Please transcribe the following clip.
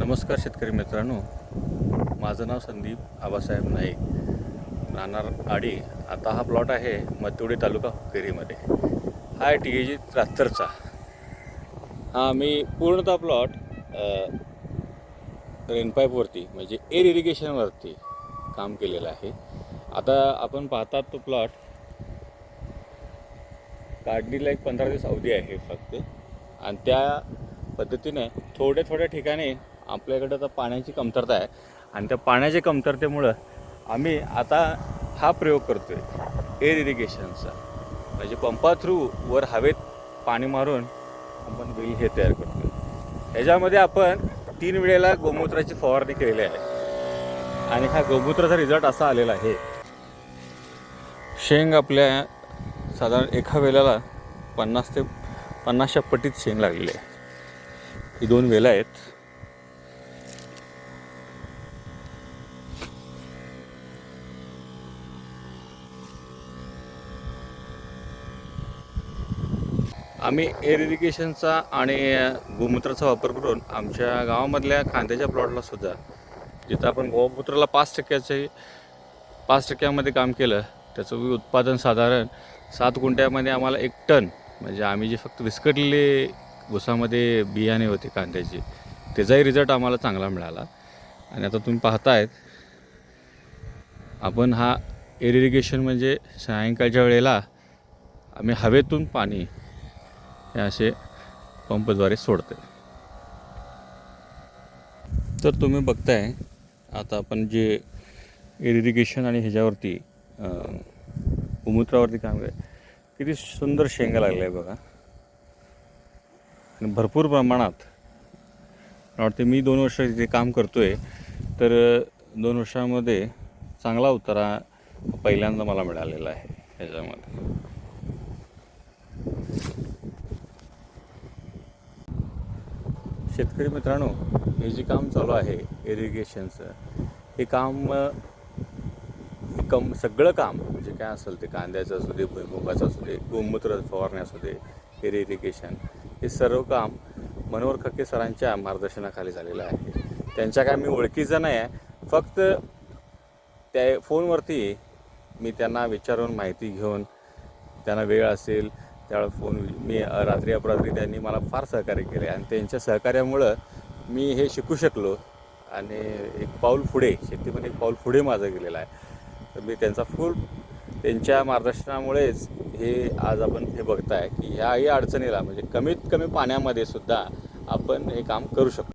नमस्कार शेतकरी मित्रांनो, माझं नाव संदीप आबासाहेब नाईक, राहणार आडी. आता हा प्लॉट आहे मथुडी तालुका हुक्केरीमध्ये. हा आहे TAG 73चा. हा मी पूर्णतः प्लॉट रेनपाईपवरती म्हणजे एअर इरिगेशनवरती काम केलेलं आहे. आता आपण पाहतात तो प्लॉट काढणीला एक 15 दिवस अवधी आहे फक्त, आणि त्या पद्धतीने थोड्या ठिकाणी आपल्याकडे आता पाण्याची कमतरता आहे, आणि त्या पाण्याच्या कमतरतेमुळं आम्ही आता हा प्रयोग करतो आहे एअर इरिगेशनचा. म्हणजे पंपा थ्रू वर हवेत पाणी मारून आपण वेल हे तयार करतो. ह्याच्यामध्ये आपण 3 वेळेला गोमूत्राची फवारणी केलेली आहे, आणि हा गोमूत्राचा रिझल्ट असा आलेला आहे. शेंग आपल्या साधारण एका वेळेला 50 ते 50च्या पटीत शेंग लागलेली आहे. ही 2 वेलं आहेत. आम्ही एअर इरिगेशनचा आणि गोमूत्राचा वापर करून आमच्या गावामधल्या कांद्याच्या प्लॉटला सुद्धा, जिथं आपण गोमूत्राला 5% काम केलं, त्याचं उत्पादन साधारण 7 गुंठ्यामध्ये आम्हाला 1 टन, म्हणजे आम्ही जे फक्त विस्कटलेले ऊसामध्ये बियाणे होते कांद्याचे, त्याचाही रिझल्ट आम्हाला चांगला मिळाला. आणि आता तुम्ही पाहतायत, आपण हा एअर इरिगेशन म्हणजे सायंकाळच्या वेळेला आम्ही हवेतून पाणी हे असे पंपद्वारे सोडते. तर तुम्ही बघताय आता आपण जे एअर इरिगेशन आणि ह्याच्यावरती गोमूत्रावरती काम आहे, किती सुंदर शेंगा लागल्या आहे बघा. आणि भरपूर प्रमाणात मला वाटते, मी 2 वर्ष इथे काम करतो आहे, तर 2 वर्षामध्ये चांगला उतारा पहिल्यांदा मला मिळालेला आहे ह्याच्यामध्ये. शेतकरी मित्रांनो, हे जे काम चालू आहे इरिगेशनचं, हे सगळं काम जे काय असेल ते, कांद्याचं असू दे, भुईमुगाचं असू दे, गोमूत्र फवारणी असू दे, एअर इरिगेशन, हे सर्व काम मनोहर खक्के सरांच्या मार्गदर्शनाखाली झालेलं आहे. त्यांच्या काय मी ओळखीचं नाही आहे, फक्त त्या फोनवरती मी त्यांना विचारून माहिती घेऊन, त्यांना वेळ असेल त्यावेळेला मी रात्री अपरात्री त्यांनी मला फार सहकार्य केले, आणि त्यांच्या सहकार्यामुळं मी हे शिकू शकलो, आणि एक पाऊल पुढे शेतीमध्ये एक पाऊल पुढे माझं गेलेलं आहे. तर मी त्यांच्या मार्गदर्शनामुळेच हे आज आपण हे बघताय की ह्याही अडचणीला म्हणजे कमीत कमी पाण्यामध्ये सुद्धा आपण हे काम करू शकतो.